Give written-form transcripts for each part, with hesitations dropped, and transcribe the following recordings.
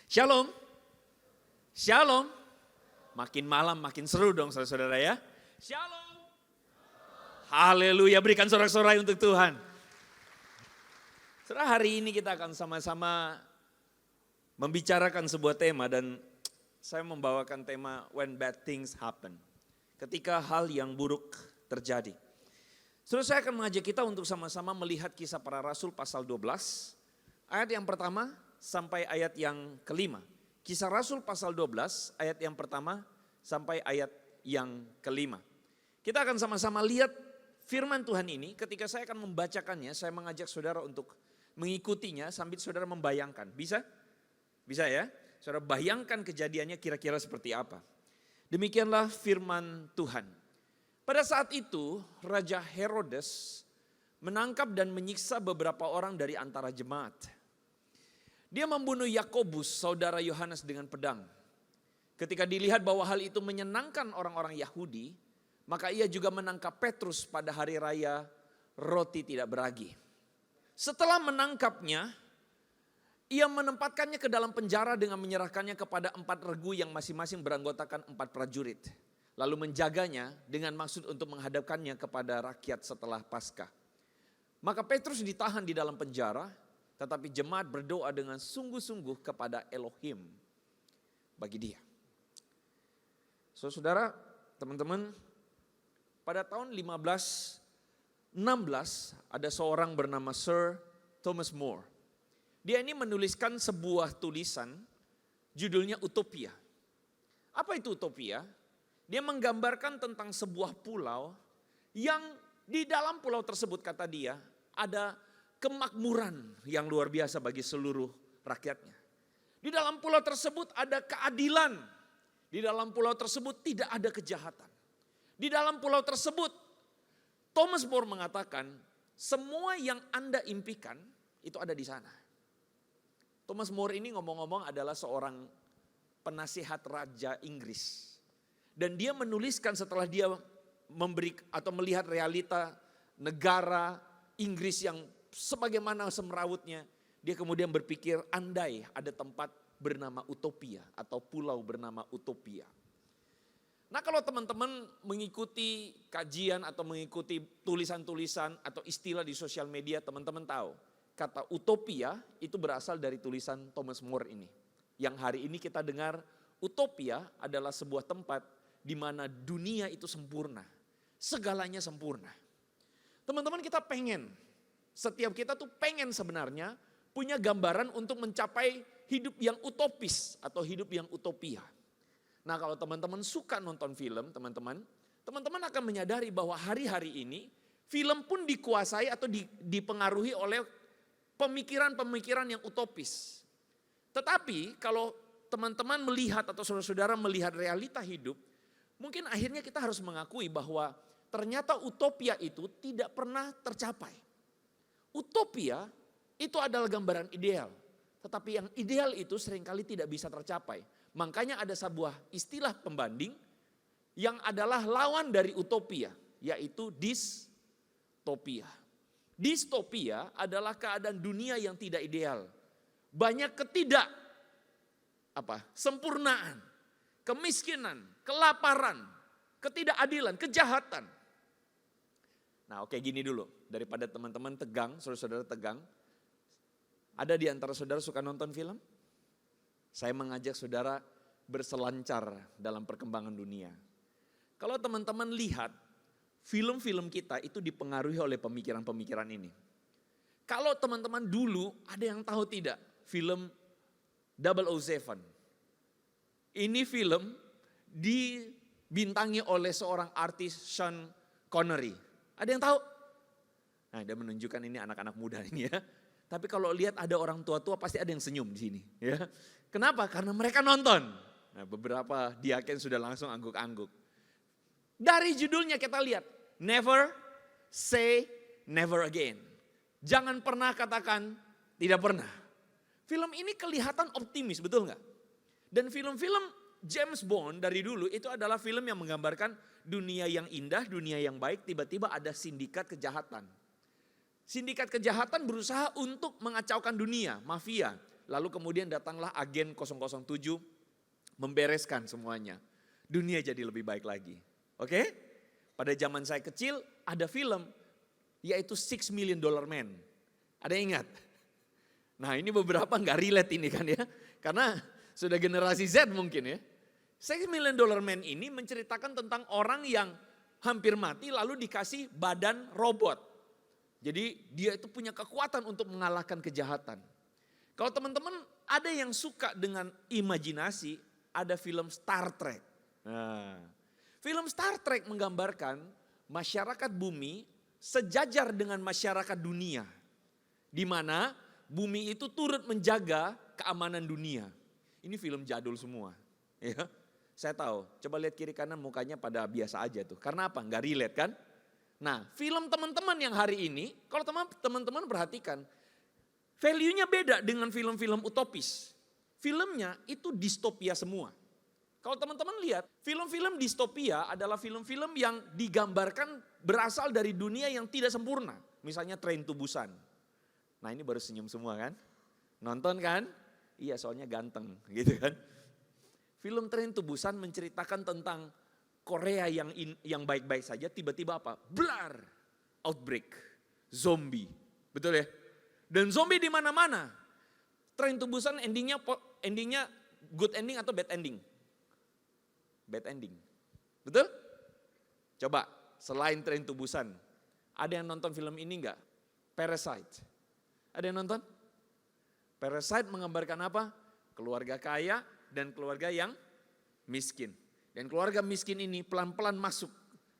Shalom. Shalom. Makin malam makin seru dong saudara-saudara ya. Shalom. Haleluya, berikan sorak-sorai untuk Tuhan. Saudara, hari ini kita akan sama-sama membicarakan sebuah tema dan saya membawakan tema When Bad Things Happen. Ketika hal yang buruk terjadi. Saudara, saya akan mengajak kita untuk sama-sama melihat kisah para rasul pasal 12. Ayat yang pertama sampai ayat yang kelima. Kisah Rasul pasal 12 ayat yang pertama sampai ayat yang kelima. Kita akan sama-sama lihat firman Tuhan ini. Ketika saya akan membacakannya, saya mengajak saudara untuk mengikutinya sambil saudara membayangkan. Bisa? Bisa ya? Saudara bayangkan kejadiannya kira-kira seperti apa. Demikianlah firman Tuhan. Pada saat itu Raja Herodes menangkap dan menyiksa beberapa orang dari antara jemaat. Dia membunuh Yakobus, saudara Yohanes dengan pedang. Ketika dilihat bahwa hal itu menyenangkan orang-orang Yahudi, maka ia juga menangkap Petrus pada hari raya roti tidak beragi. Setelah menangkapnya, ia menempatkannya ke dalam penjara dengan menyerahkannya kepada 4 regu yang masing-masing beranggotakan 4 prajurit. Lalu menjaganya dengan maksud untuk menghadapkannya kepada rakyat setelah Paskah. Maka Petrus ditahan di dalam penjara, tetapi jemaat berdoa dengan sungguh-sungguh kepada Elohim bagi dia. Saudara, teman-teman, pada tahun 1516 ada seorang bernama Sir Thomas More. Dia ini menuliskan sebuah tulisan judulnya Utopia. Apa itu Utopia? Dia menggambarkan tentang sebuah pulau yang di dalam pulau tersebut kata dia ada kemakmuran yang luar biasa bagi seluruh rakyatnya. Di dalam pulau tersebut ada keadilan. Di dalam pulau tersebut tidak ada kejahatan. Di dalam pulau tersebut Thomas More mengatakan semua yang Anda impikan itu ada di sana. Thomas More ini ngomong-ngomong adalah seorang penasihat raja Inggris. Dan dia menuliskan setelah dia memberi atau melihat realita negara Inggris yang sebagaimana semrawutnya, dia kemudian berpikir andai ada tempat bernama Utopia atau pulau bernama Utopia. Nah, kalau teman-teman mengikuti kajian atau mengikuti tulisan-tulisan atau istilah di sosial media, teman-teman tahu kata Utopia itu berasal dari tulisan Thomas More ini. Yang hari ini kita dengar Utopia adalah sebuah tempat di mana dunia itu sempurna, segalanya sempurna. Teman-teman, kita pengen, setiap kita tuh pengen sebenarnya punya gambaran untuk mencapai hidup yang utopis atau hidup yang utopia. Nah, kalau teman-teman suka nonton film, teman-teman akan menyadari bahwa hari-hari ini film pun dikuasai atau dipengaruhi oleh pemikiran-pemikiran yang utopis. Tetapi kalau teman-teman melihat atau saudara-saudara melihat realita hidup, mungkin akhirnya kita harus mengakui bahwa ternyata utopia itu tidak pernah tercapai. Utopia itu adalah gambaran ideal. Tetapi yang ideal itu seringkali tidak bisa tercapai. Makanya ada sebuah istilah pembanding yang adalah lawan dari utopia, yaitu distopia. Distopia adalah keadaan dunia yang tidak ideal. Banyak sempurnaan, kemiskinan, kelaparan, ketidakadilan, kejahatan. Nah, oke, gini dulu, daripada teman-teman tegang, saudara-saudara tegang, ada di antara saudara suka nonton film? Saya mengajak saudara berselancar dalam perkembangan dunia. Kalau teman-teman lihat, film-film kita itu dipengaruhi oleh pemikiran-pemikiran ini. Kalau teman-teman dulu, ada yang tahu tidak, film 007. Ini film dibintangi oleh seorang artis Sean Connery. Ada yang tahu? Nah, dia menunjukkan ini anak-anak muda ini ya. Tapi kalau lihat ada orang tua-tua pasti ada yang senyum di sini. Ya. Kenapa? Karena mereka nonton. Nah, beberapa diaken sudah langsung angguk-angguk. Dari judulnya kita lihat, never say never again. Jangan pernah katakan tidak pernah. Film ini kelihatan optimis, betul nggak? Dan film-film James Bond dari dulu itu adalah film yang menggambarkan dunia yang indah, dunia yang baik, tiba-tiba ada sindikat kejahatan. Sindikat kejahatan berusaha untuk mengacaukan dunia, mafia. lalu kemudian datanglah agen 007 membereskan semuanya. Dunia jadi lebih baik lagi. Oke? Pada zaman saya kecil ada film yaitu Six Million Dollar Man. Ada yang ingat? Nah ini beberapa nggak relate ini kan ya. Karena sudah generasi Z mungkin ya. Six Million Dollar Man ini menceritakan tentang orang yang hampir mati lalu dikasih badan robot. Jadi dia itu punya kekuatan untuk mengalahkan kejahatan. Kalau teman-teman ada yang suka dengan imajinasi, ada film Star Trek. Nah, film Star Trek menggambarkan masyarakat bumi sejajar dengan masyarakat dunia. Di mana bumi itu turut menjaga keamanan dunia. Ini film jadul semua. Ya, saya tahu, coba lihat kiri kanan mukanya pada biasa aja tuh. Karena apa? Nggak relate kan? Nah, film teman-teman yang hari ini, kalau teman-teman perhatikan, value-nya beda dengan film-film utopis. Filmnya itu distopia semua. Kalau teman-teman lihat, film-film distopia adalah film-film yang digambarkan berasal dari dunia yang tidak sempurna. Misalnya Train to Busan. Nah ini baru senyum semua kan? Nonton kan? Iya soalnya ganteng gitu kan. Film Train to Busan menceritakan tentang Korea yang baik-baik saja tiba-tiba apa? Blar, outbreak, zombie. Betul ya? Dan zombie di mana-mana. Train to Busan endingnya good ending atau bad ending? Bad ending. Betul? Coba selain Train to Busan, ada yang nonton film ini enggak? Parasite. Ada yang nonton? Parasite menggambarkan apa? Keluarga kaya dan keluarga yang miskin. Dan keluarga miskin ini pelan-pelan masuk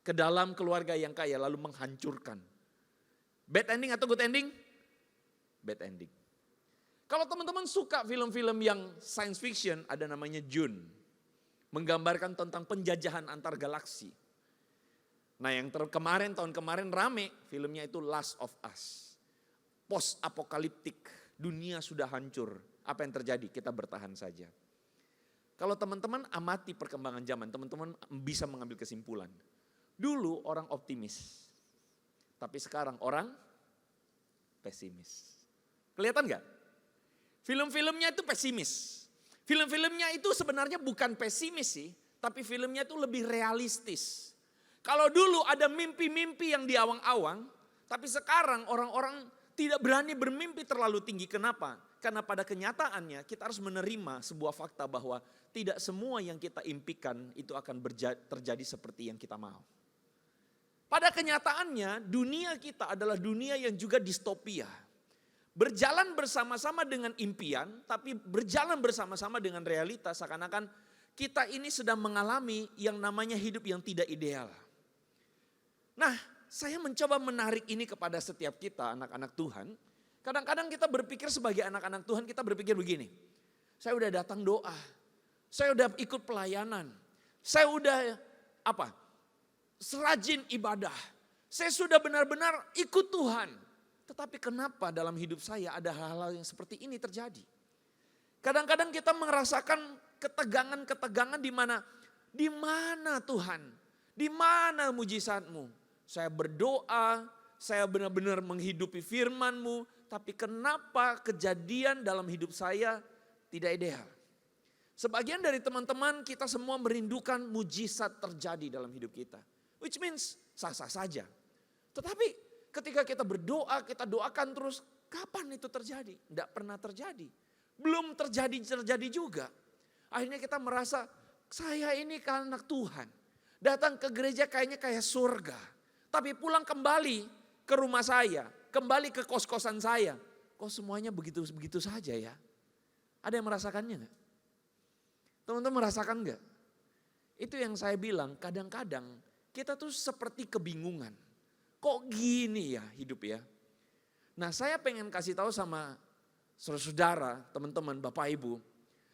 ke dalam keluarga yang kaya lalu menghancurkan. Bad ending atau good ending? Bad ending. Kalau teman-teman suka film-film yang science fiction, ada namanya Dune. Menggambarkan tentang penjajahan antar galaksi. Nah yang tahun kemarin rame filmnya itu Last of Us. Post apokaliptik, dunia sudah hancur. Apa yang terjadi? Kita bertahan saja. Kalau teman-teman amati perkembangan zaman, teman-teman bisa mengambil kesimpulan. Dulu orang optimis, tapi sekarang orang pesimis. Kelihatan nggak? Film-filmnya itu pesimis. Film-filmnya itu sebenarnya bukan pesimis sih, tapi filmnya itu lebih realistis. Kalau dulu ada mimpi-mimpi yang di awang-awang, tapi sekarang orang-orang tidak berani bermimpi terlalu tinggi. Kenapa? Karena pada kenyataannya kita harus menerima sebuah fakta bahwa tidak semua yang kita impikan itu akan terjadi seperti yang kita mau. Pada kenyataannya dunia kita adalah dunia yang juga distopia. Berjalan bersama-sama dengan impian, tapi berjalan bersama-sama dengan realitas. Seakan-akan kita ini sedang mengalami yang namanya hidup yang tidak ideal. Nah, saya mencoba menarik ini kepada setiap kita, anak-anak Tuhan. Kadang-kadang kita berpikir sebagai anak-anak Tuhan, kita berpikir begini. Saya udah datang doa, saya udah ikut pelayanan, saya udah serajin ibadah. Saya sudah benar-benar ikut Tuhan. Tetapi kenapa dalam hidup saya ada hal-hal yang seperti ini terjadi? Kadang-kadang kita merasakan ketegangan-ketegangan di mana Tuhan? Di mana mujizat-Mu? Saya berdoa, saya benar-benar menghidupi firman-Mu, tapi kenapa kejadian dalam hidup saya tidak ideal? Sebagian dari teman-teman kita semua merindukan mujizat terjadi dalam hidup kita. Which means sah-sah saja. Tetapi ketika kita berdoa, kita doakan terus, kapan itu terjadi? Tidak pernah terjadi. Belum terjadi juga. Akhirnya kita merasa, saya ini kan anak Tuhan. Datang ke gereja kayaknya kayak surga. Tapi pulang kembali ke rumah saya, kembali ke kos-kosan saya. Kok semuanya begitu-begitu saja ya? Ada yang merasakannya enggak? Teman-teman merasakan enggak? Itu yang saya bilang, kadang-kadang kita tuh seperti kebingungan. Kok gini ya hidup ya? Nah saya pengen kasih tahu sama saudara-saudara, teman-teman, Bapak Ibu.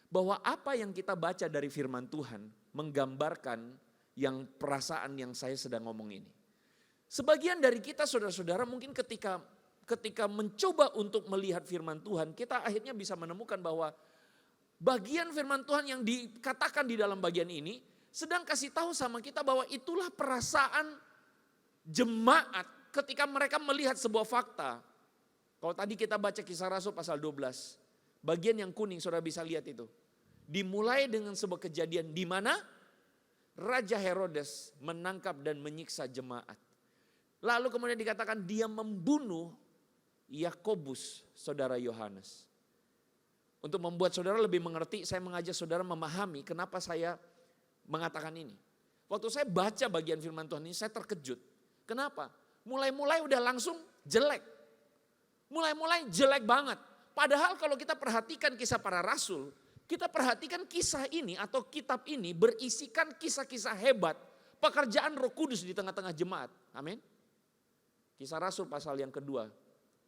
Bahwa apa yang kita baca dari firman Tuhan menggambarkan yang perasaan yang saya sedang ngomong ini. Sebagian dari kita saudara-saudara mungkin ketika mencoba untuk melihat firman Tuhan. Kita akhirnya bisa menemukan bahwa bagian firman Tuhan yang dikatakan di dalam bagian ini sedang kasih tahu sama kita bahwa itulah perasaan jemaat ketika mereka melihat sebuah fakta. Kalau tadi kita baca Kisah Rasul pasal 12. bagian yang kuning saudara bisa lihat itu. Dimulai dengan sebuah kejadian di mana Raja Herodes menangkap dan menyiksa jemaat. Lalu kemudian dikatakan dia membunuh Yakobus, saudara Yohanes. Untuk membuat saudara lebih mengerti, saya mengajak saudara memahami kenapa saya mengatakan ini. Waktu saya baca bagian firman Tuhan ini, saya terkejut. Kenapa? Mulai-mulai udah langsung jelek. Mulai-mulai jelek banget. Padahal kalau kita perhatikan kisah para rasul, kita perhatikan kisah ini atau kitab ini berisikan kisah-kisah hebat. Pekerjaan Roh Kudus di tengah-tengah jemaat. Amin. Kisah Rasul pasal yang kedua.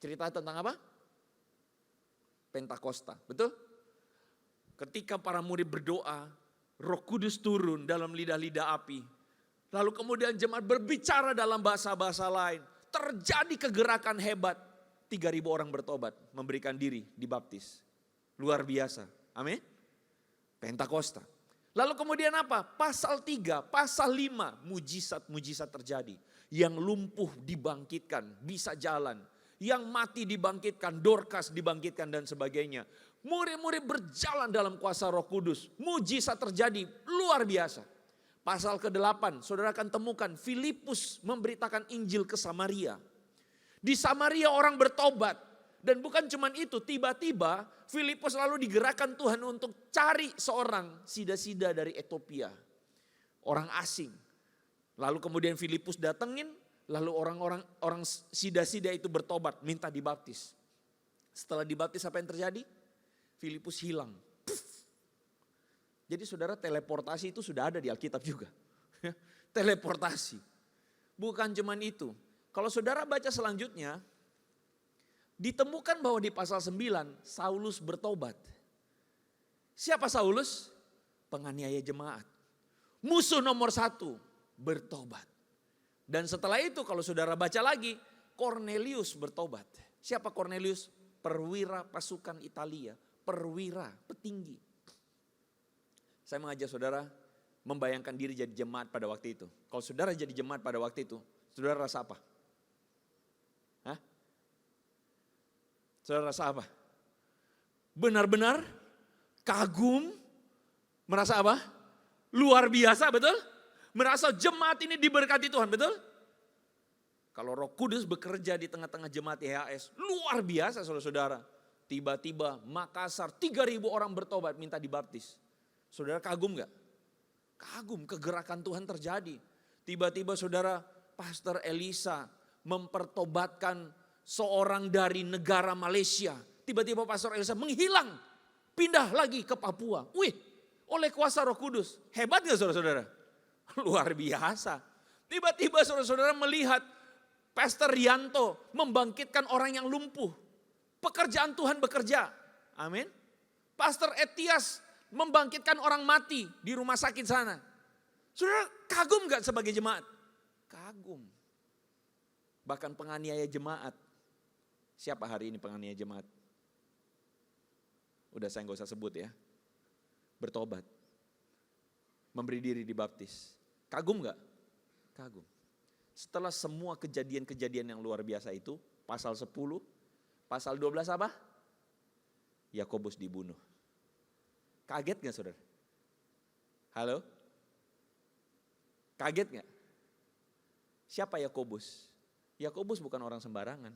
Cerita tentang apa? Pentakosta, betul? Ketika para murid berdoa, Roh Kudus turun dalam lidah-lidah api. Lalu kemudian jemaat berbicara dalam bahasa-bahasa lain. Terjadi kegerakan hebat. 3.000 orang bertobat, memberikan diri, dibaptis. Luar biasa, amin. Pentakosta. Lalu kemudian apa? Pasal 3, pasal 5, mujizat-mujizat terjadi. Yang lumpuh dibangkitkan, bisa jalan. Yang mati dibangkitkan, Dorcas dibangkitkan dan sebagainya. Murid-murid berjalan dalam kuasa Roh Kudus. Mujizat terjadi luar biasa. Pasal ke-8, saudara akan temukan Filipus memberitakan Injil ke Samaria. Di Samaria orang bertobat. Dan bukan cuma itu, tiba-tiba Filipus lalu digerakkan Tuhan untuk cari seorang sida-sida dari Ethiopia. Orang asing. Lalu kemudian Filipus datengin. Lalu orang sida-sida itu bertobat, minta dibaptis. Setelah dibaptis apa yang terjadi? Filipus hilang. Puff. Jadi saudara, teleportasi itu sudah ada di Alkitab juga. Teleportasi. Bukan cuman itu. Kalau saudara baca selanjutnya, ditemukan bahwa di pasal 9 Saulus bertobat. Siapa Saulus? Penganiaya jemaat. Musuh nomor 1 bertobat. Dan setelah itu kalau saudara baca lagi, Cornelius bertobat. Siapa Cornelius? Perwira pasukan Italia, perwira, petinggi. Saya mengajak saudara membayangkan diri jadi jemaat pada waktu itu. Kalau saudara jadi jemaat pada waktu itu, saudara rasa apa? Hah? Saudara rasa apa? Benar-benar kagum, merasa apa? Luar biasa, betul? Merasa jemaat ini diberkati Tuhan, betul? Kalau Roh Kudus bekerja di tengah-tengah jemaat YHS, luar biasa saudara-saudara. Tiba-tiba Makassar 3.000 orang bertobat minta dibaptis. Saudara kagum gak? Kagum, kegerakan Tuhan terjadi. Tiba-tiba saudara, Pastor Elisa mempertobatkan seorang dari negara Malaysia. Tiba-tiba Pastor Elisa menghilang, pindah lagi ke Papua. Wih, oleh kuasa Roh Kudus. Hebat gak saudara-saudara? Luar biasa. Tiba-tiba saudara-saudara melihat Pastor Rianto membangkitkan orang yang lumpuh. Pekerjaan Tuhan bekerja. Amin. Pastor Etias membangkitkan orang mati di rumah sakit sana. Saudara kagum gak sebagai jemaat? Kagum. Bahkan penganiaya jemaat. Siapa hari ini penganiaya jemaat? Udah saya gak usah sebut ya. Bertobat. Memberi diri dibaptis. Kagum gak? Kagum. Setelah semua kejadian-kejadian yang luar biasa itu, pasal 10, pasal 12 apa? Yakobus dibunuh. Kaget gak saudara? Halo? Kaget gak? Siapa Yakobus? Yakobus bukan orang sembarangan.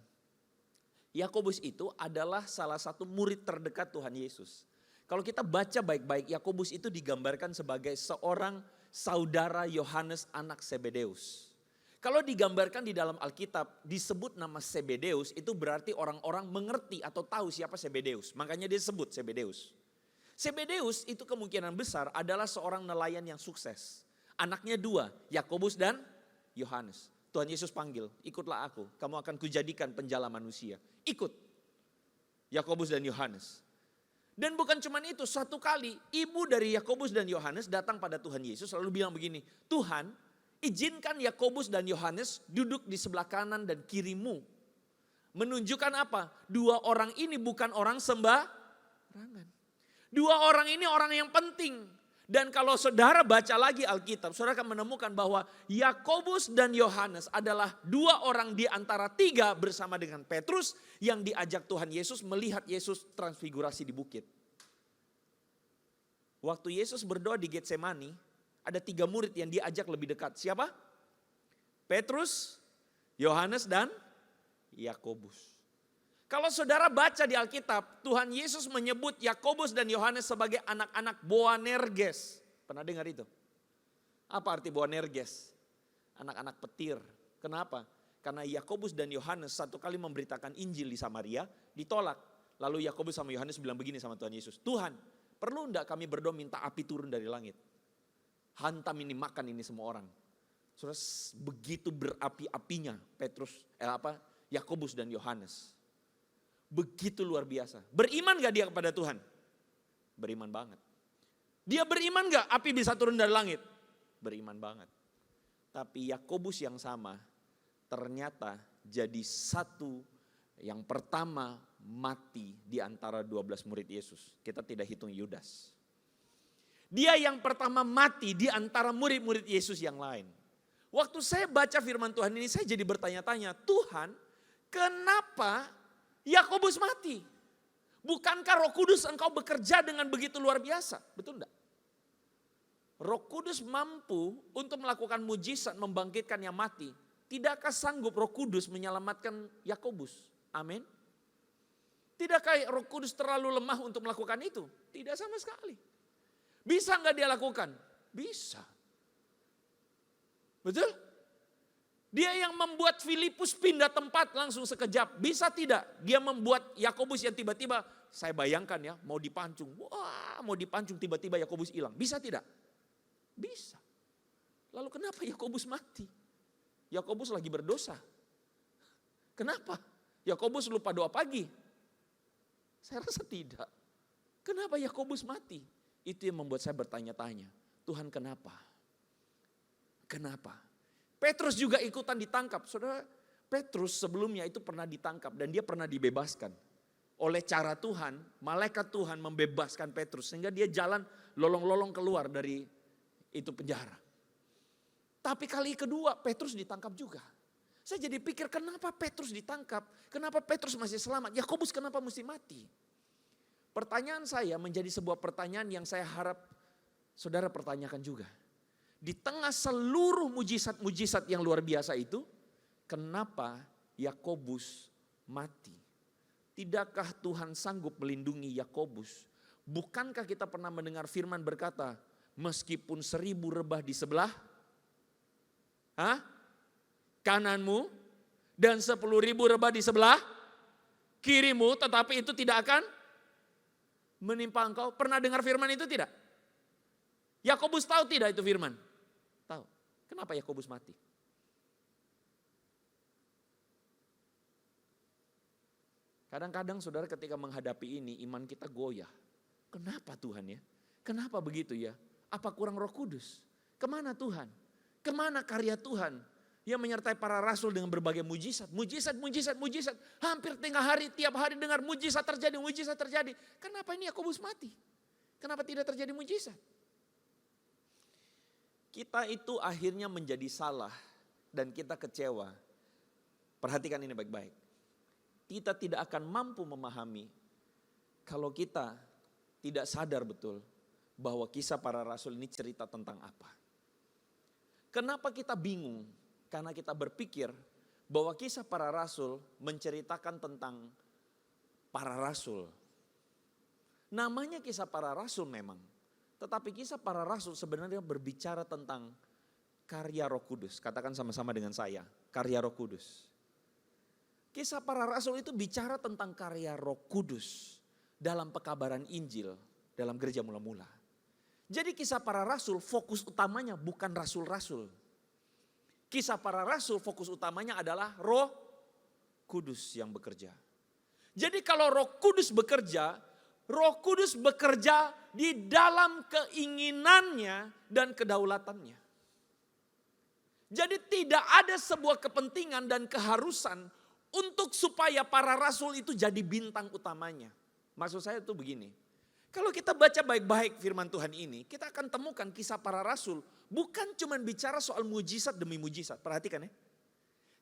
Yakobus itu adalah salah satu murid terdekat Tuhan Yesus. Kalau kita baca baik-baik, Yakobus itu digambarkan sebagai seorang saudara Yohanes anak Zebedeus. Kalau digambarkan di dalam Alkitab disebut nama Zebedeus, itu berarti orang-orang mengerti atau tahu siapa Zebedeus. Makanya dia sebut Zebedeus. Zebedeus itu kemungkinan besar adalah seorang nelayan yang sukses. Anaknya 2, Yakobus dan Yohanes. Tuhan Yesus panggil, ikutlah aku, kamu akan kujadikan penjala manusia. Ikut Yakobus dan Yohanes. Dan bukan cuma itu, satu kali ibu dari Yakobus dan Yohanes datang pada Tuhan Yesus lalu bilang begini, Tuhan izinkan Yakobus dan Yohanes duduk di sebelah kanan dan kirimu. Menunjukkan apa? 2 orang ini bukan orang sembarangan. 2 orang ini orang yang penting. Dan kalau saudara baca lagi Alkitab, saudara akan menemukan bahwa Yakobus dan Yohanes adalah dua orang di antara tiga bersama dengan Petrus yang diajak Tuhan Yesus melihat Yesus transfigurasi di bukit. Waktu Yesus berdoa di Getsemani, ada 3 murid yang diajak lebih dekat. Siapa? Petrus, Yohanes, dan Yakobus. Kalau saudara baca di Alkitab, Tuhan Yesus menyebut Yakobus dan Yohanes sebagai anak-anak Boanerges. Pernah dengar itu? Apa arti Boanerges? Anak-anak petir. Kenapa? Karena Yakobus dan Yohanes satu kali memberitakan Injil di Samaria, ditolak. Lalu Yakobus sama Yohanes bilang begini sama Tuhan Yesus, Tuhan, perlu enggak kami berdoa minta api turun dari langit? Hantam ini, makan ini semua orang. Saudara, begitu berapi-apinya Yakobus dan Yohanes. Begitu luar biasa. Beriman gak dia kepada Tuhan? Beriman banget. Dia beriman gak api bisa turun dari langit? Beriman banget. Tapi Yakobus yang sama ternyata jadi satu yang pertama mati di antara 12 murid Yesus. Kita tidak hitung Yudas. Dia yang pertama mati di antara murid-murid Yesus yang lain. Waktu saya baca firman Tuhan ini saya jadi bertanya-tanya, Tuhan kenapa Yakobus mati? Bukankah Roh Kudus engkau bekerja dengan begitu luar biasa? Betul enggak? Roh Kudus mampu untuk melakukan mujizat membangkitkan yang mati. Tidakkah sanggup Roh Kudus menyelamatkan Yakobus? Amin. Tidakkah Roh Kudus terlalu lemah untuk melakukan itu? Tidak sama sekali. Bisa enggak dia lakukan? Bisa. Betul? Dia yang membuat Filipus pindah tempat langsung sekejap. Bisa tidak? Dia membuat Yakobus yang tiba-tiba, saya bayangkan ya, mau dipancung. Wah, mau dipancung tiba-tiba Yakobus hilang. Bisa tidak? Bisa. Lalu kenapa Yakobus mati? Yakobus lagi berdosa. Kenapa? Yakobus lupa doa pagi. Saya rasa tidak. Kenapa Yakobus mati? Itu yang membuat saya bertanya-tanya. Tuhan kenapa? Kenapa? Petrus juga ikutan ditangkap. Saudara, Petrus sebelumnya itu pernah ditangkap dan dia pernah dibebaskan. Oleh cara Tuhan, malaikat Tuhan membebaskan Petrus. Sehingga dia jalan lolong-lolong keluar dari itu penjara. Tapi kali kedua Petrus ditangkap juga. Saya jadi pikir kenapa Petrus ditangkap? Kenapa Petrus masih selamat? Yakobus kenapa mesti mati? Pertanyaan saya menjadi sebuah pertanyaan yang saya harap saudara pertanyakan juga. Di tengah seluruh mujizat-mujizat yang luar biasa itu, kenapa Yakobus mati? Tidakkah Tuhan sanggup melindungi Yakobus? Bukankah kita pernah mendengar firman berkata, meskipun 1000 rebah di sebelah kananmu dan 10.000 rebah di sebelah kirimu, tetapi itu tidak akan menimpa engkau. Pernah dengar firman itu tidak? Yakobus tahu tidak itu firman? Tahu. Kenapa Yakobus mati? Kadang-kadang saudara ketika menghadapi ini iman kita goyah. Kenapa Tuhan ya? Kenapa begitu ya? Apa kurang Roh Kudus? Kemana Tuhan? Kemana karya Tuhan yang menyertai para rasul dengan berbagai mujizat? Mujizat. Hampir tengah hari, tiap hari dengar mujizat terjadi. Kenapa ini Yakobus mati? Kenapa tidak terjadi mujizat? Kita itu akhirnya menjadi salah dan kita kecewa. Perhatikan ini baik-baik. Kita tidak akan mampu memahami kalau kita tidak sadar betul bahwa kisah para rasul ini cerita tentang apa. Kenapa kita bingung? Karena kita berpikir bahwa kisah para rasul menceritakan tentang para rasul. Namanya kisah para rasul memang. Tetapi kisah para rasul sebenarnya berbicara tentang karya Roh Kudus. Katakan sama-sama dengan saya, karya Roh Kudus. Kisah para rasul itu bicara tentang karya Roh Kudus dalam pekabaran Injil dalam gereja mula-mula. Jadi kisah para rasul fokus utamanya bukan rasul-rasul. Kisah para rasul fokus utamanya adalah Roh Kudus yang bekerja. Jadi kalau Roh Kudus bekerja di dalam keinginannya dan kedaulatannya. Jadi tidak ada sebuah kepentingan dan keharusan untuk supaya para rasul itu jadi bintang utamanya. Maksud saya itu begini. Kalau kita baca baik-baik firman Tuhan ini, kita akan temukan kisah para rasul bukan cuma bicara soal mujizat demi mujizat. Perhatikan ya.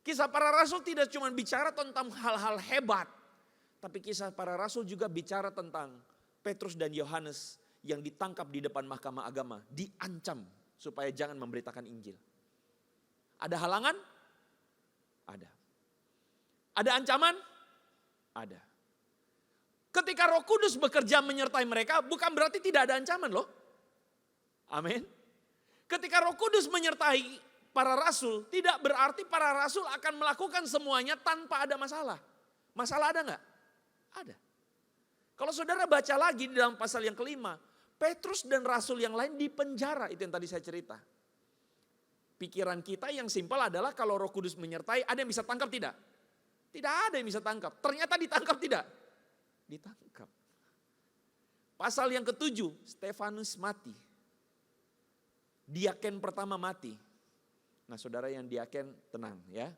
Kisah para rasul tidak cuma bicara tentang hal-hal hebat. Tapi kisah para rasul juga bicara tentang Petrus dan Yohanes yang ditangkap di depan mahkamah agama. Diancam supaya jangan memberitakan Injil. Ada halangan? Ada. Ada ancaman? Ada. Ketika Roh Kudus bekerja menyertai mereka, bukan berarti tidak ada ancaman loh. Amin. Ketika Roh Kudus menyertai para rasul, tidak berarti para rasul akan melakukan semuanya tanpa ada masalah. Masalah ada nggak? Ada. Kalau saudara baca lagi di dalam pasal yang kelima, Petrus dan rasul yang lain dipenjara, itu yang tadi saya cerita. Pikiran kita yang simpel adalah kalau Roh Kudus menyertai, ada yang bisa tangkap tidak? Tidak ada yang bisa tangkap. Ternyata ditangkap tidak? Ditangkap. Pasal yang ketujuh, Stefanus mati. Diaken pertama mati. Nah saudara yang diaken tenang ya.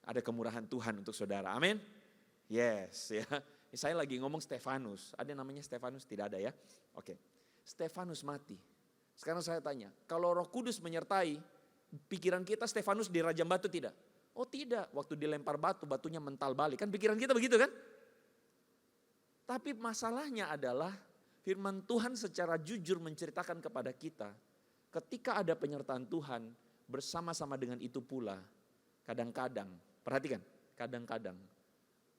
Ada kemurahan Tuhan untuk saudara. Amin. Yes ya. Saya lagi ngomong Stefanus. Ada yang namanya Stefanus? Tidak ada ya. Oke. Stefanus mati. Sekarang saya tanya. Kalau Roh Kudus menyertai, pikiran kita Stefanus dirajam batu tidak? Oh tidak. Waktu dilempar batu, batunya mental balik. Kan pikiran kita begitu kan? Tapi masalahnya adalah firman Tuhan secara jujur menceritakan kepada kita. Ketika ada penyertaan Tuhan bersama-sama dengan itu pula. Kadang-kadang, perhatikan. Kadang-kadang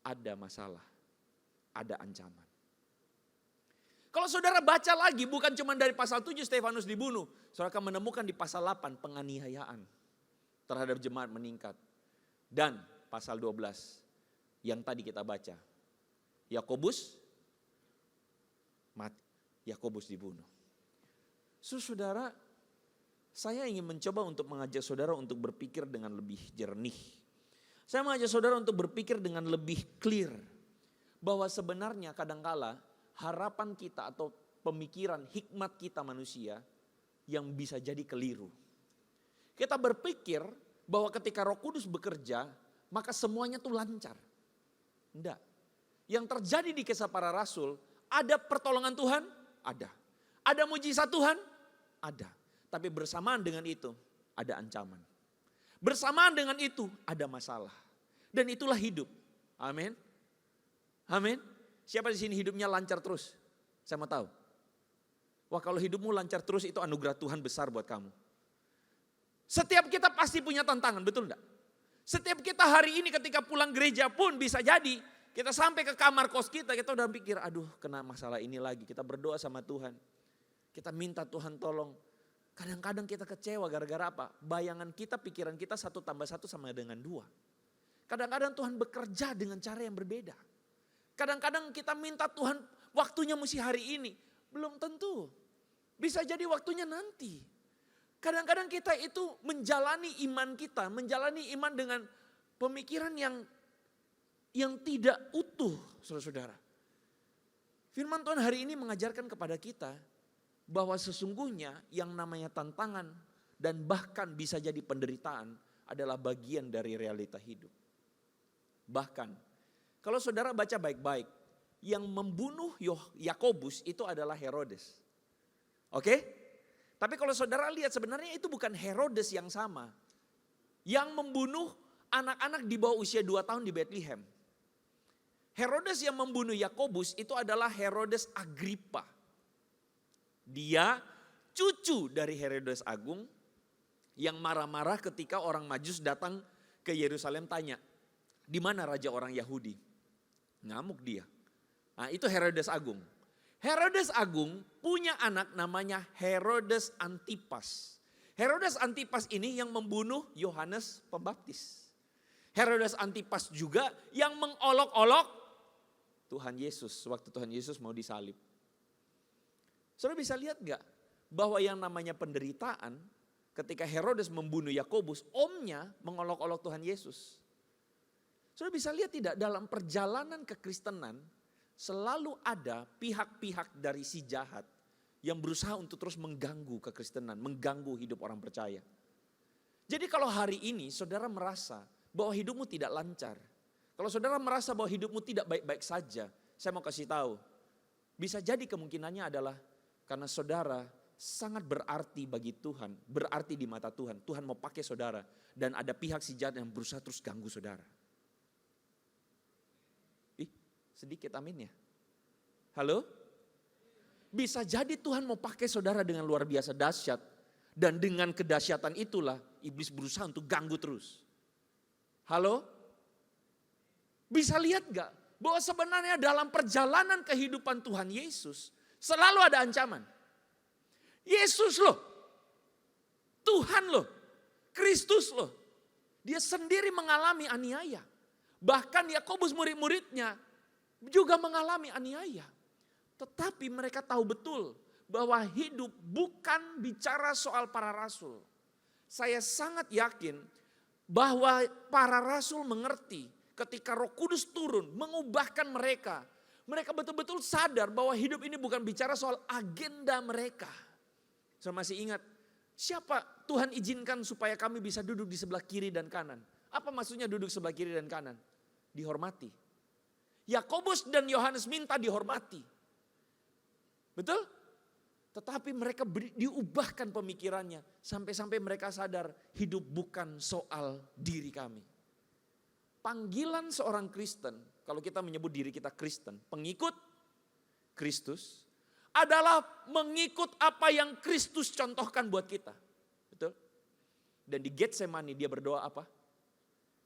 ada masalah. Ada ancaman. Kalau saudara baca lagi bukan cuma dari pasal 7 Stefanus dibunuh. Saudara akan menemukan di pasal 8 penganiayaan terhadap jemaat meningkat. Dan pasal 12 yang tadi kita baca. Yakobus mati, Yakobus dibunuh. Saudara, saya ingin mencoba untuk mengajak saudara untuk berpikir dengan lebih jernih. Saya mengajak saudara untuk berpikir dengan lebih clear. Bahwa sebenarnya kadangkala harapan kita atau pemikiran hikmat kita manusia yang bisa jadi keliru. Kita berpikir bahwa ketika Roh Kudus bekerja, maka semuanya tuh lancar. Enggak. Yang terjadi di kisah para rasul, ada pertolongan Tuhan? Ada. Ada mujizat Tuhan? Ada. Tapi bersamaan dengan itu ada ancaman. Bersamaan dengan itu ada masalah. Dan itulah hidup. Amin. Amin. Siapa di sini hidupnya lancar terus? Saya mau tahu. Wah kalau hidupmu lancar terus itu anugerah Tuhan besar buat kamu. Setiap kita pasti punya tantangan, betul enggak? Setiap kita hari ini ketika pulang gereja pun bisa jadi kita sampai ke kamar kos kita udah pikir, aduh kena masalah ini lagi. Kita berdoa sama Tuhan. Kita minta Tuhan tolong. Kadang-kadang kita kecewa gara-gara apa? Bayangan kita, pikiran kita 1 tambah 1 sama dengan 2. Kadang-kadang Tuhan bekerja dengan cara yang berbeda. Kadang-kadang kita minta Tuhan waktunya mesti hari ini. Belum tentu. Bisa jadi waktunya nanti. Kadang-kadang kita itu menjalani iman kita. Menjalani iman dengan pemikiran yang tidak utuh, saudara-saudara. Firman Tuhan hari ini mengajarkan kepada kita bahwa sesungguhnya yang namanya tantangan dan bahkan bisa jadi penderitaan adalah bagian dari realita hidup. Bahkan kalau saudara baca baik-baik, yang membunuh Yakobus itu adalah Herodes. Oke? Tapi kalau saudara lihat sebenarnya itu bukan Herodes yang sama. Yang membunuh anak-anak di bawah usia 2 tahun di Bethlehem. Herodes yang membunuh Yakobus itu adalah Herodes Agrippa. Dia cucu dari Herodes Agung yang marah-marah ketika orang Majus datang ke Yerusalem tanya, di mana raja orang Yahudi? Ngamuk dia. Nah itu Herodes Agung. Herodes Agung punya anak namanya Herodes Antipas. Herodes Antipas ini yang membunuh Yohanes Pembaptis. Herodes Antipas juga yang mengolok-olok Tuhan Yesus waktu Tuhan Yesus mau disalib. Saudara bisa lihat gak bahwa yang namanya penderitaan ketika Herodes membunuh Yakobus, omnya mengolok-olok Tuhan Yesus. Saudara bisa lihat tidak dalam perjalanan kekristenan selalu ada pihak-pihak dari si jahat yang berusaha untuk terus mengganggu kekristenan, mengganggu hidup orang percaya. Jadi kalau hari ini saudara merasa bahwa hidupmu tidak lancar, kalau saudara merasa bahwa hidupmu tidak baik-baik saja, saya mau kasih tahu Bisa jadi kemungkinannya adalah karena saudara sangat berarti bagi Tuhan, berarti di mata Tuhan. Tuhan mau pakai saudara dan ada pihak si jahat yang berusaha terus ganggu saudara. Sedikit amin ya. Halo? Bisa jadi Tuhan mau pakai saudara dengan luar biasa dahsyat. Dan dengan kedahsyatan itulah iblis berusaha untuk ganggu terus. Halo? Bisa lihat gak? Bahwa sebenarnya dalam perjalanan kehidupan Tuhan Yesus selalu ada ancaman. Yesus loh. Tuhan loh. Kristus loh. Dia sendiri mengalami aniaya. Bahkan Yakobus murid-muridnya juga mengalami aniaya. Tetapi mereka tahu betul bahwa hidup bukan bicara soal para rasul. Saya sangat yakin bahwa para rasul mengerti ketika Roh Kudus turun mengubahkan mereka. Mereka betul-betul sadar bahwa hidup ini bukan bicara soal agenda mereka. Saya masih ingat siapa Tuhan izinkan supaya kami bisa duduk di sebelah kiri dan kanan. Apa maksudnya duduk sebelah kiri dan kanan? Dihormati. Yakobus dan Yohanes minta dihormati. Betul? Tetapi mereka diubahkan pemikirannya. Sampai-sampai mereka sadar hidup bukan soal diri kami. Panggilan seorang Kristen, kalau kita menyebut diri kita Kristen, pengikut Kristus, adalah mengikut apa yang Kristus contohkan buat kita. Betul? Dan di Getsemani dia berdoa apa?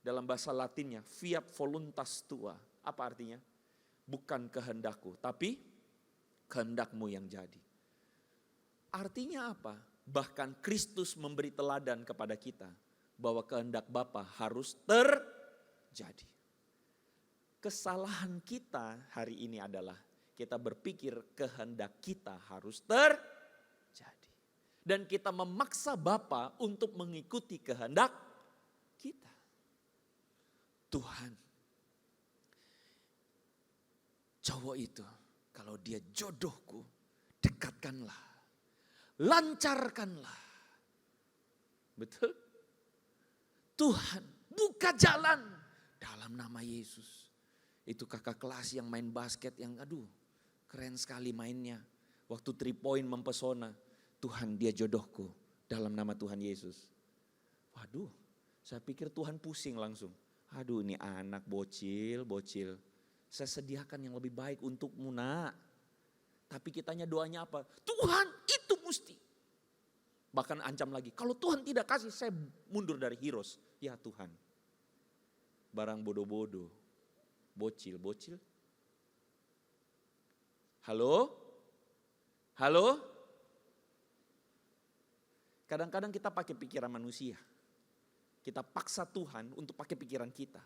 Dalam bahasa Latinnya, fiat voluntas tua. Apa artinya? Bukan kehendakku, tapi kehendakmu yang jadi. Artinya apa? Bahkan Kristus memberi teladan kepada kita bahwa kehendak Bapa harus terjadi. Kesalahan kita hari ini adalah kita berpikir kehendak kita harus terjadi. Dan kita memaksa Bapa untuk mengikuti kehendak kita. Tuhan, cowok itu kalau dia jodohku, dekatkanlah, lancarkanlah. Betul? Tuhan, buka jalan dalam nama Yesus. Itu kakak kelas yang main basket yang keren sekali mainnya. Waktu 3 point mempesona. Tuhan, dia jodohku dalam nama Tuhan Yesus. Waduh, saya pikir Tuhan pusing langsung. Aduh, ini anak bocil. Saya sediakan yang lebih baik untukmu, nak. Tapi kitanya doanya apa? Tuhan, itu mesti. Bahkan ancam lagi, kalau Tuhan tidak kasih, saya mundur dari Heroes. Ya Tuhan, barang bodoh-bodoh, bocil. Halo? Kadang-kadang kita pakai pikiran manusia. Kita paksa Tuhan untuk pakai pikiran kita.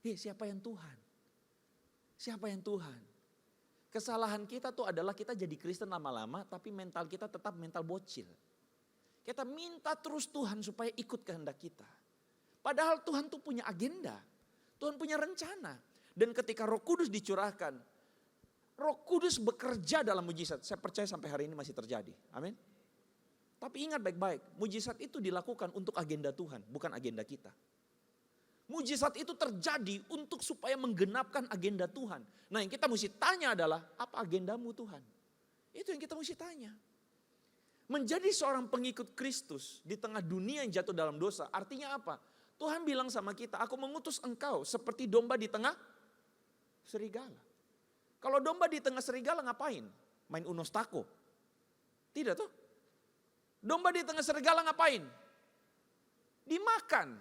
Siapa yang Tuhan? Siapa yang Tuhan? Kesalahan kita tuh adalah kita jadi Kristen lama-lama tapi mental kita tetap mental bocil. Kita minta terus Tuhan supaya ikut kehendak kita. Padahal Tuhan tuh punya agenda. Tuhan punya rencana. Dan ketika Roh Kudus dicurahkan, Roh Kudus bekerja dalam mujizat. Saya percaya sampai hari ini masih terjadi. Amin. Tapi ingat baik-baik, mujizat itu dilakukan untuk agenda Tuhan, bukan agenda kita. Mujizat itu terjadi untuk supaya menggenapkan agenda Tuhan. Nah, yang kita mesti tanya adalah, apa agendamu Tuhan? Itu yang kita mesti tanya. Menjadi seorang pengikut Kristus di tengah dunia yang jatuh dalam dosa, artinya apa? Tuhan bilang sama kita, aku mengutus engkau seperti domba di tengah serigala. Kalau domba di tengah serigala ngapain? Main unos tako? Tidak tuh. Domba di tengah serigala ngapain? Dimakan.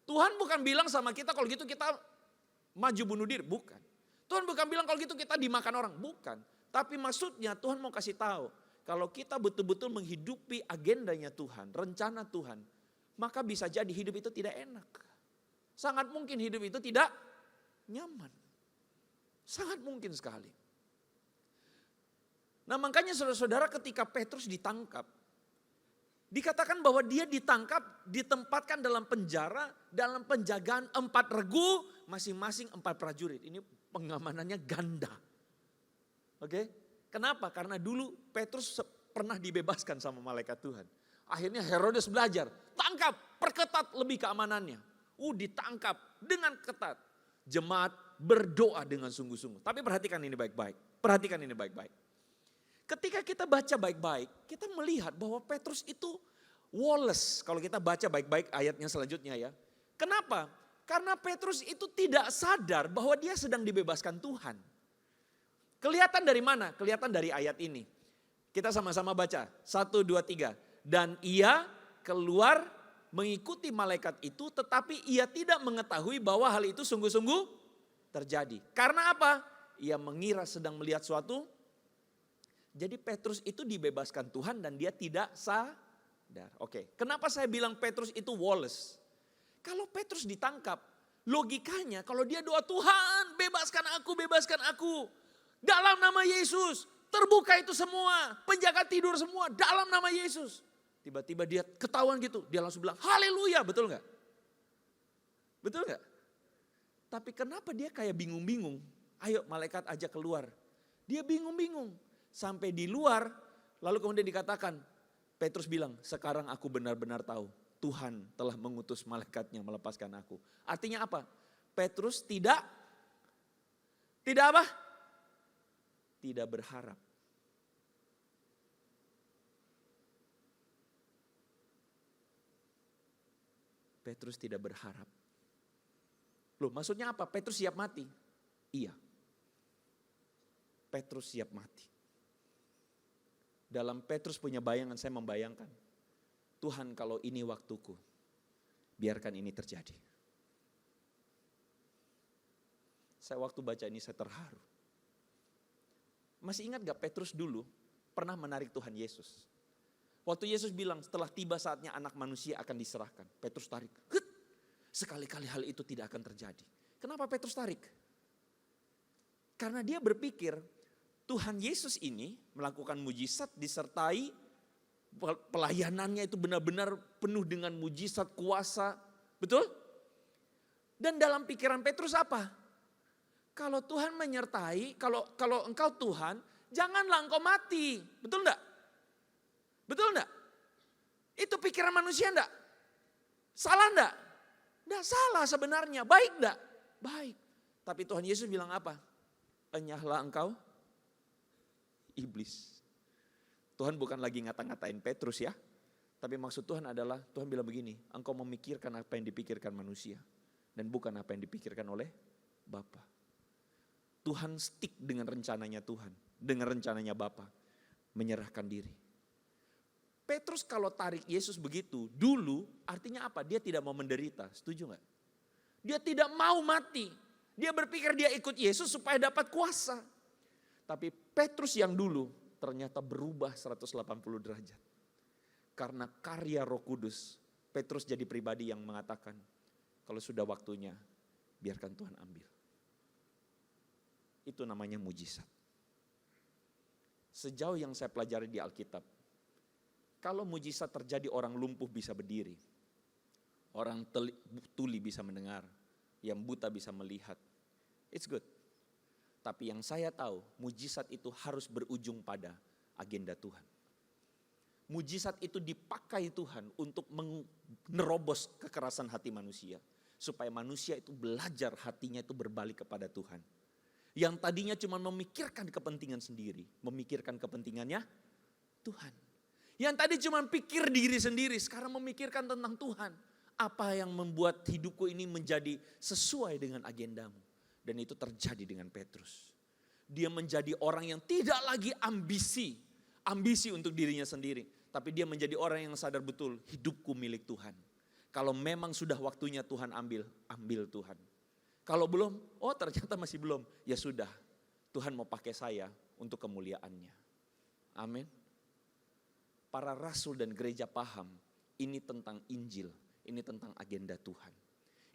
Tuhan bukan bilang sama kita kalau gitu kita maju bunuh diri, bukan. Tuhan bukan bilang kalau gitu kita dimakan orang, bukan. Tapi maksudnya Tuhan mau kasih tahu, kalau kita betul-betul menghidupi agendanya Tuhan, rencana Tuhan, maka bisa jadi hidup itu tidak enak. Sangat mungkin hidup itu tidak nyaman. Sangat mungkin sekali. Nah, makanya saudara-saudara ketika Petrus ditangkap, dikatakan bahwa dia ditempatkan dalam penjara, dalam penjagaan 4 regu, masing-masing 4 prajurit. Ini pengamanannya ganda. Oke? Kenapa? Karena dulu Petrus pernah dibebaskan sama malaikat Tuhan. Akhirnya Herodes belajar, tangkap, perketat lebih keamanannya. Ditangkap dengan ketat. Jemaat berdoa dengan sungguh-sungguh. Tapi perhatikan ini baik-baik. Perhatikan ini baik-baik. Ketika kita baca baik-baik, kita melihat bahwa Petrus itu woles. Kalau kita baca baik-baik ayatnya selanjutnya ya. Kenapa? Karena Petrus itu tidak sadar bahwa dia sedang dibebaskan Tuhan. Kelihatan dari mana? Kelihatan dari ayat ini. Kita sama-sama baca. 1, 2, 3. Dan ia keluar mengikuti malaikat itu, tetapi ia tidak mengetahui bahwa hal itu sungguh-sungguh terjadi. Karena apa? Ia mengira sedang melihat suatu. Jadi Petrus itu dibebaskan Tuhan dan dia tidak sadar. Oke, kenapa saya bilang Petrus itu woles? Kalau Petrus ditangkap, logikanya kalau dia doa, Tuhan bebaskan aku. Dalam nama Yesus, terbuka itu semua, penjaga tidur semua dalam nama Yesus. Tiba-tiba dia ketahuan gitu, dia langsung bilang haleluya, betul gak? Betul gak? Tapi kenapa dia kayak bingung-bingung? Ayo malaikat ajak keluar. Dia bingung-bingung. Sampai di luar, lalu kemudian dikatakan, Petrus bilang, sekarang aku benar-benar tahu. Tuhan telah mengutus malaikatnya melepaskan aku. Artinya apa? Petrus tidak apa? Tidak berharap. Petrus tidak berharap. Loh, maksudnya apa? Petrus siap mati? Iya. Petrus siap mati. Dalam Petrus punya bayangan, saya membayangkan. Tuhan, kalau ini waktuku, biarkan ini terjadi. Saya waktu baca ini saya terharu. Masih ingat gak Petrus dulu pernah menarik Tuhan Yesus? Waktu Yesus bilang setelah tiba saatnya anak manusia akan diserahkan. Petrus tarik. Sekali-kali hal itu tidak akan terjadi. Kenapa Petrus tarik? Karena dia berpikir Tuhan Yesus ini melakukan mujizat disertai pelayanannya itu benar-benar penuh dengan mujizat kuasa. Betul? Dan dalam pikiran Petrus apa? Kalau Tuhan menyertai, kalau engkau Tuhan, janganlah engkau mati. Betul enggak? Betul enggak? Itu pikiran manusia enggak? Salah enggak? Enggak salah sebenarnya. Baik enggak? Baik. Tapi Tuhan Yesus bilang apa? Enyahlah engkau, iblis. Tuhan bukan lagi ngata-ngatain Petrus ya. Tapi maksud Tuhan adalah, Tuhan bilang begini, engkau memikirkan apa yang dipikirkan manusia. Dan bukan apa yang dipikirkan oleh Bapa. Tuhan stick dengan rencananya Tuhan. Dengan rencananya Bapa. Menyerahkan diri. Petrus kalau tarik Yesus begitu, dulu artinya apa? Dia tidak mau menderita, setuju gak? Dia tidak mau mati. Dia berpikir dia ikut Yesus supaya dapat kuasa. Tapi Petrus yang dulu ternyata berubah 180 derajat. Karena karya Roh Kudus, Petrus jadi pribadi yang mengatakan, kalau sudah waktunya, biarkan Tuhan ambil. Itu namanya mujizat. Sejauh yang saya pelajari di Alkitab, kalau mujizat terjadi orang lumpuh bisa berdiri, orang tuli bisa mendengar, yang buta bisa melihat, it's good. Tapi yang saya tahu, mujizat itu harus berujung pada agenda Tuhan. Mujizat itu dipakai Tuhan untuk menerobos kekerasan hati manusia. Supaya manusia itu belajar hatinya itu berbalik kepada Tuhan. Yang tadinya cuma memikirkan kepentingan sendiri, memikirkan kepentingannya Tuhan. Yang tadi cuma pikir diri sendiri, sekarang memikirkan tentang Tuhan. Apa yang membuat hidupku ini menjadi sesuai dengan agendamu. Dan itu terjadi dengan Petrus. Dia menjadi orang yang tidak lagi ambisi untuk dirinya sendiri. Tapi dia menjadi orang yang sadar betul, hidupku milik Tuhan. Kalau memang sudah waktunya Tuhan ambil Tuhan. Kalau belum, oh ternyata masih belum. Ya sudah, Tuhan mau pakai saya untuk kemuliaannya. Amin. Para rasul dan gereja paham, ini tentang Injil, ini tentang agenda Tuhan.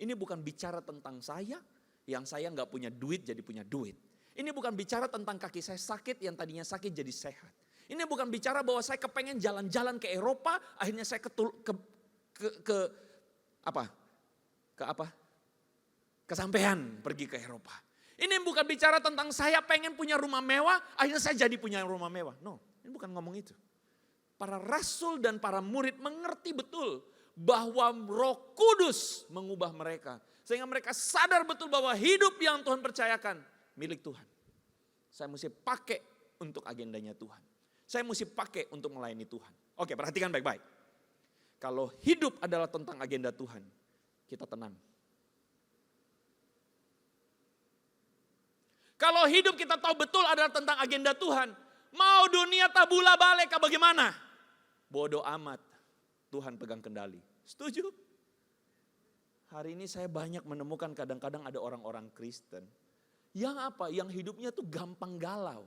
Ini bukan bicara tentang saya, yang saya nggak punya duit jadi punya duit. Ini bukan bicara tentang kaki saya sakit, yang tadinya sakit jadi sehat. Ini bukan bicara bahwa saya kepengen jalan-jalan ke Eropa, akhirnya saya kesampean pergi ke Eropa. Ini bukan bicara tentang saya pengen punya rumah mewah, akhirnya saya jadi punya rumah mewah. No, ini bukan ngomong itu. Para rasul dan para murid mengerti betul bahwa Roh Kudus mengubah mereka. Sehingga mereka sadar betul bahwa hidup yang Tuhan percayakan milik Tuhan. Saya mesti pakai untuk agendanya Tuhan. Saya mesti pakai untuk melayani Tuhan. Oke, perhatikan baik-baik. Kalau hidup adalah tentang agenda Tuhan, kita tenang. Kalau hidup kita tahu betul adalah tentang agenda Tuhan, mau dunia tabula balik bagaimana? Bodoh amat, Tuhan pegang kendali. Setuju? Hari ini saya banyak menemukan kadang-kadang ada orang-orang Kristen yang apa? Yang hidupnya tuh gampang galau,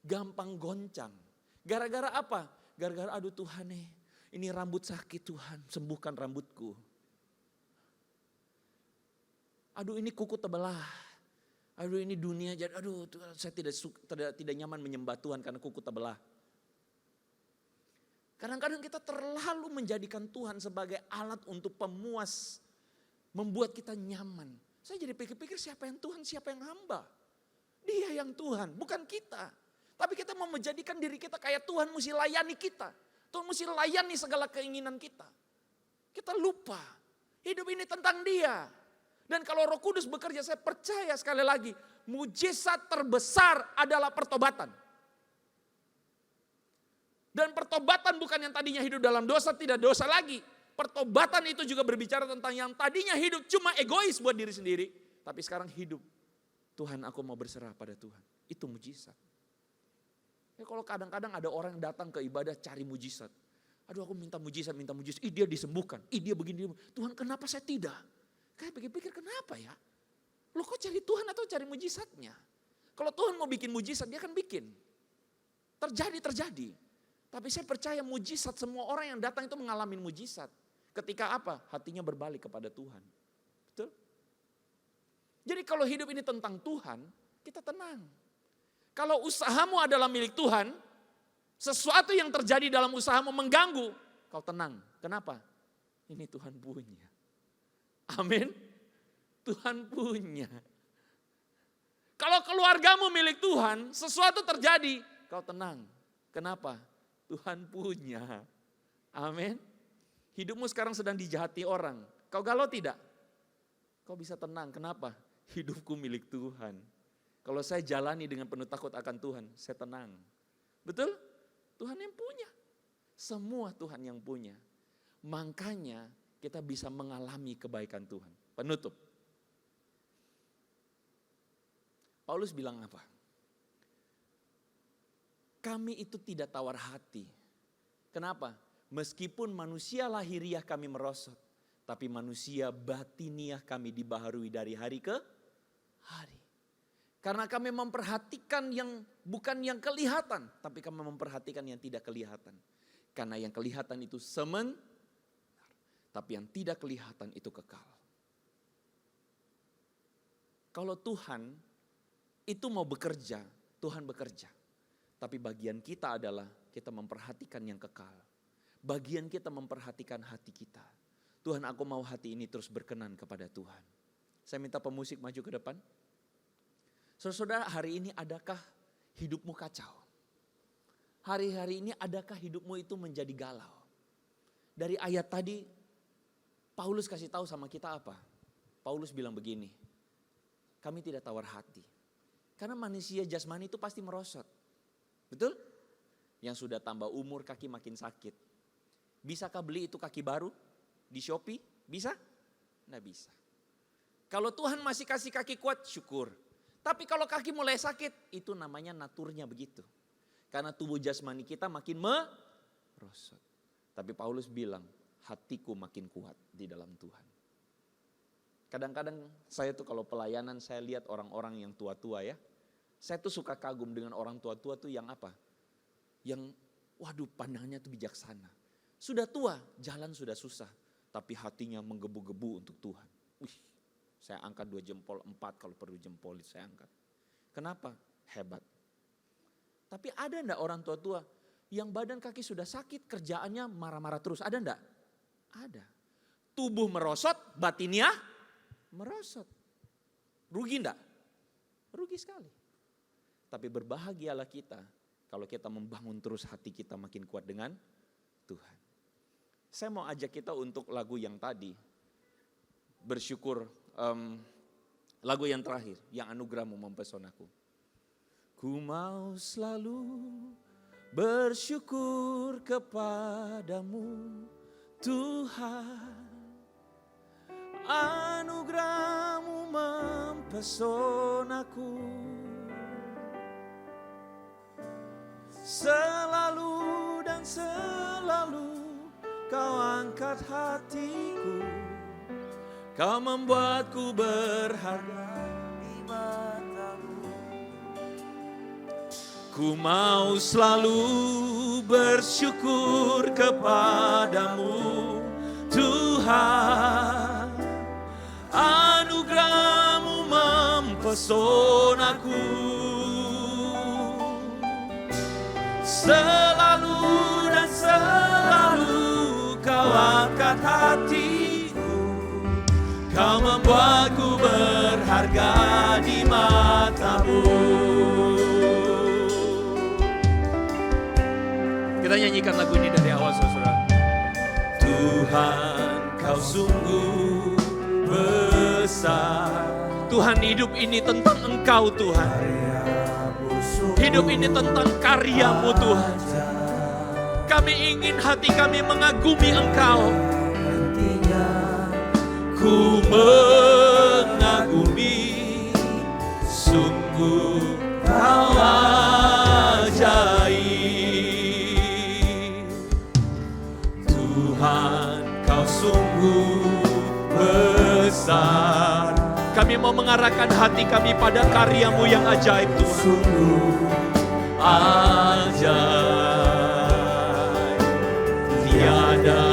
gampang goncang. Gara-gara apa? Gara-gara aduh Tuhan nih, ini rambut sakit Tuhan, sembuhkan rambutku. Aduh ini kuku terbelah. Aduh ini dunia jadi, aduh saya tidak nyaman menyembah Tuhan karena kuku terbelah. Kadang-kadang kita terlalu menjadikan Tuhan sebagai alat untuk pemuas, membuat kita nyaman. Saya jadi pikir-pikir siapa yang Tuhan, siapa yang hamba. Dia yang Tuhan, bukan kita. Tapi kita mau menjadikan diri kita kayak Tuhan mesti layani kita. Tuhan mesti layani segala keinginan kita. Kita lupa, hidup ini tentang Dia. Dan kalau Roh Kudus bekerja, saya percaya sekali lagi, mujizat terbesar adalah pertobatan. Dan pertobatan bukan yang tadinya hidup dalam dosa, tidak dosa lagi. Pertobatan itu juga berbicara tentang yang tadinya hidup cuma egois buat diri sendiri. Tapi sekarang hidup, Tuhan aku mau berserah pada Tuhan. Itu mujizat. Ya kalau kadang-kadang ada orang yang datang ke ibadah cari mujizat. Aduh aku minta mujizat. Ih dia disembuhkan, ih dia begini. Tuhan kenapa saya tidak? Kayak pikir-pikir kenapa ya? Lo kok cari Tuhan atau cari mujizatnya? Kalau Tuhan mau bikin mujizat dia akan bikin. Terjadi. Tapi saya percaya mujizat semua orang yang datang itu mengalami mujizat. Ketika apa? Hatinya berbalik kepada Tuhan. Betul? Jadi kalau hidup ini tentang Tuhan, kita tenang. Kalau usahamu adalah milik Tuhan, sesuatu yang terjadi dalam usahamu mengganggu, kau tenang. Kenapa? Ini Tuhan punya. Amin. Tuhan punya. Kalau keluargamu milik Tuhan, sesuatu terjadi, kau tenang. Kenapa? Tuhan punya. Amin. Hidupmu sekarang sedang dijahati orang. Kau galau tidak? Kau bisa tenang. Kenapa? Hidupku milik Tuhan. Kalau saya jalani dengan penuh takut akan Tuhan, saya tenang. Betul? Tuhan yang punya. Semua Tuhan yang punya. Makanya kita bisa mengalami kebaikan Tuhan. Penutup. Paulus bilang apa? Kami itu tidak tawar hati. Kenapa? Meskipun manusia lahiriah kami merosot, tapi manusia batiniah kami dibaharui dari hari ke hari. Karena kami memperhatikan yang bukan yang kelihatan, tapi kami memperhatikan yang tidak kelihatan. Karena yang kelihatan itu sementara, tapi yang tidak kelihatan itu kekal. Kalau Tuhan itu mau bekerja, Tuhan bekerja. Tapi bagian kita adalah kita memperhatikan yang kekal. Bagian kita memperhatikan hati kita. Tuhan aku mau hati ini terus berkenan kepada Tuhan. Saya minta pemusik maju ke depan. Saudara-saudara, hari ini adakah hidupmu kacau? Hari-hari ini adakah hidupmu itu menjadi galau? Dari ayat tadi, Paulus kasih tahu sama kita apa? Paulus bilang begini, kami tidak tawar hati. Karena manusia jasmani itu pasti merosot. Betul? Yang sudah tambah umur kaki makin sakit. Bisakah beli itu kaki baru di Shopee? Bisa? Nggak bisa. Kalau Tuhan masih kasih kaki kuat, syukur. Tapi kalau kaki mulai sakit, itu namanya naturnya begitu. Karena tubuh jasmani kita makin merosot. Tapi Paulus bilang, hatiku makin kuat di dalam Tuhan. Kadang-kadang saya tuh kalau pelayanan saya lihat orang-orang yang tua-tua ya. Saya tuh suka kagum dengan orang tua-tua tuh yang apa? Yang waduh pandangnya tuh bijaksana. Sudah tua, jalan sudah susah. Tapi hatinya menggebu-gebu untuk Tuhan. Wih, saya angkat 2 jempol, 4 kalau perlu jempol saya angkat. Kenapa? Hebat. Tapi ada enggak orang tua-tua yang badan kaki sudah sakit, kerjaannya marah-marah terus? Ada enggak? Ada. Tubuh merosot, batinnya merosot. Rugi enggak? Rugi sekali. Tapi berbahagialah kita kalau kita membangun terus hati kita makin kuat dengan Tuhan. Saya mau ajak kita untuk lagu yang tadi. Bersyukur lagu yang terakhir, yang anugerahmu mempesonaku. Ku mau selalu bersyukur kepadamu Tuhan. Anugerah-Mu mempesonaku. Selalu dan selalu Kau angkat hatiku. Kau membuatku berharga di mata-Mu. Ku mau selalu bersyukur kepadamu Tuhan. Anugerah-Mu mempesonaku. Selalu dan selalu Kau angkat hatiku. Kau membuatku berharga di mata-Mu. Kita nyanyikan lagu ini dari awal, saudara. Tuhan, Kau sungguh besar. Tuhan, hidup ini tentang Engkau, Tuhan. Hidup ini tentang karya-Mu, Tuhan. Kami ingin hati kami mengagumi Engkau. Ku mengagumi, sungguh Kau ajaib. Tuhan, Kau sungguh besar. Kami mau mengarahkan hati kami pada karya-Mu yang ajaib, Tuhan. Sungguh ajaib, tiada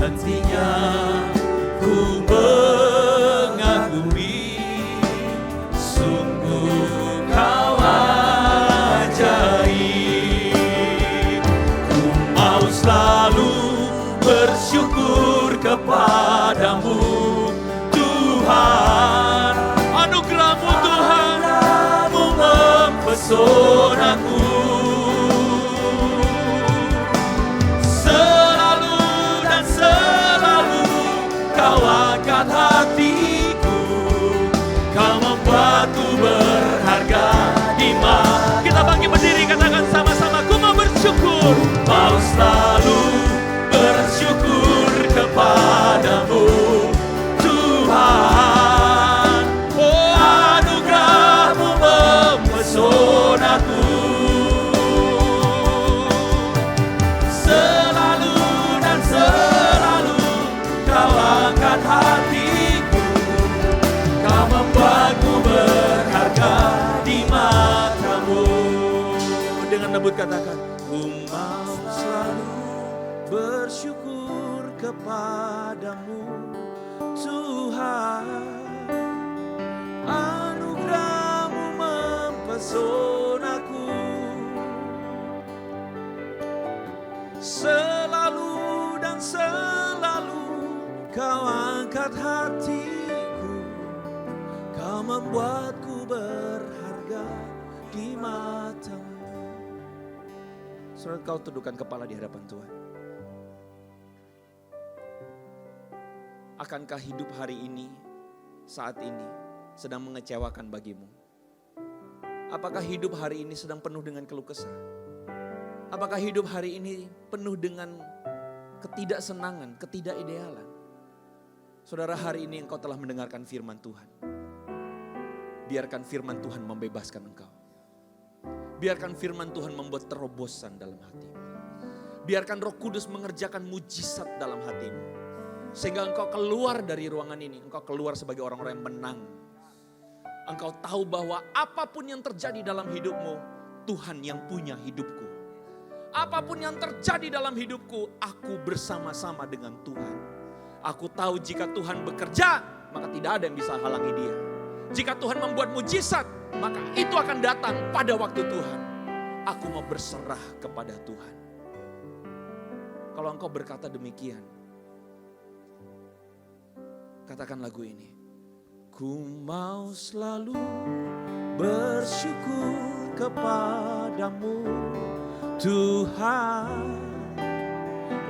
hentinya ku mengagumi. Sungguh Kau ajaib. Ku mau selalu bersyukur kepadamu Tuhan. Anugerah-Mu Tuhan, Mu mempesonaku. Selalu dan selalu Kau angkat hatiku. Kau membuatku berharga di mata. Kita bangkit berdiri, katakan sama-sama, ku mau bersyukur. Mau selalu bersyukur kepadamu Tuhan. Oh, anugerah-Mu mempesonaku. Selalu dan selalu Kau angkat hatiku. Kau membuatku berharga di mata-Mu. Dengan lembut katakan, ku mau selalu bersyukur kepadamu Tuhan. Anugerah-Mu mempesonaku. Selalu dan selalu Kau angkat hatiku. Kau membuatku berharga di mata-Mu. Saudara, kau tundukkan kepala di hadapan Tuhan. Akankah hidup hari ini, saat ini, sedang mengecewakan bagimu? Apakah hidup hari ini sedang penuh dengan keluh kesah? Apakah hidup hari ini penuh dengan ketidaksenangan, ketidakidealan? Saudara, hari ini engkau telah mendengarkan firman Tuhan. Biarkan firman Tuhan membebaskan engkau. Biarkan firman Tuhan membuat terobosan dalam hatimu. Biarkan Roh Kudus mengerjakan mujizat dalam hatimu. Sehingga engkau keluar dari ruangan ini, engkau keluar sebagai orang-orang yang menang. Engkau tahu bahwa apapun yang terjadi dalam hidupmu, Tuhan yang punya hidupku. Apapun yang terjadi dalam hidupku, aku bersama-sama dengan Tuhan. Aku tahu jika Tuhan bekerja, maka tidak ada yang bisa halangi Dia. Jika Tuhan membuat mujizat, maka itu akan datang pada waktu Tuhan. Aku mau berserah kepada Tuhan. Kalau engkau berkata demikian, katakan lagu ini. Ku mau selalu bersyukur kepadamu Tuhan.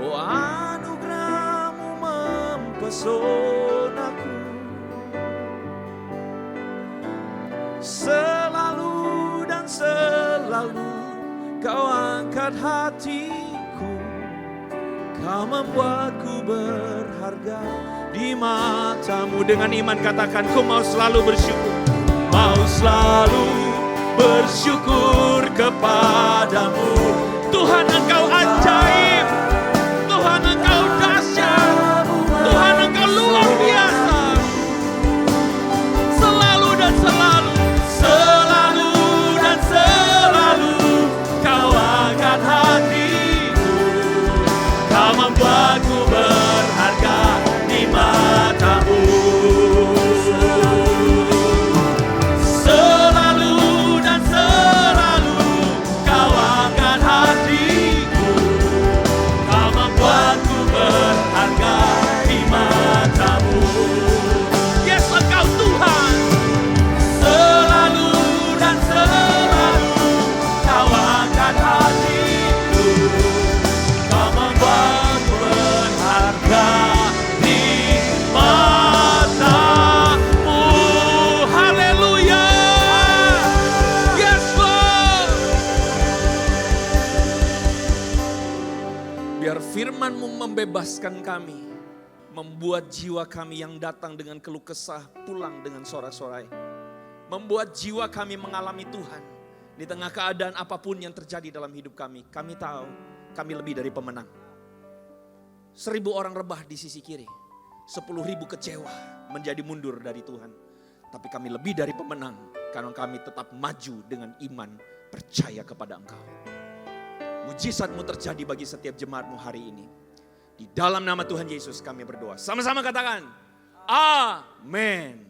Oh, anugerah-Mu mempesonaku. Selalu dan selalu Kau angkat hatiku, Kau membuatku berharga di matamu. Dengan iman katakan, ku mau selalu bersyukur. Mau selalu bersyukur kepadamu. Tuhan, Engkau ajaib. Tuhan, Engkau dahsyat. Tuhan, Engkau luar biasa. Selalu dan selalu, selalu dan selalu Kau angkat hatiku. Kau membuatku berharga di matamu. Selalu dan selalu Kau angkat hatiku. Kau membuatku berharga di matamu. Yes, Engkau Tuhan. Selalu dan selalu Kau angkat hatiku. Kau membuatku berharga di matamu. Haleluya. Yes, Lord. Biar firman-Mu membebaskan kami, membuat jiwa kami yang datang dengan keluh kesah pulang dengan sorak-sorai. Membuat jiwa kami mengalami Tuhan di tengah keadaan apapun yang terjadi dalam hidup kami. Kami tahu kami lebih dari pemenang. 1.000 orang rebah di sisi kiri, 10.000 kecewa menjadi mundur dari Tuhan. Tapi kami lebih dari pemenang karena kami tetap maju dengan iman, percaya kepada Engkau. Mujizat-Mu terjadi bagi setiap jemaat-Mu hari ini. Di dalam nama Tuhan Yesus kami berdoa. Sama-sama katakan, amin.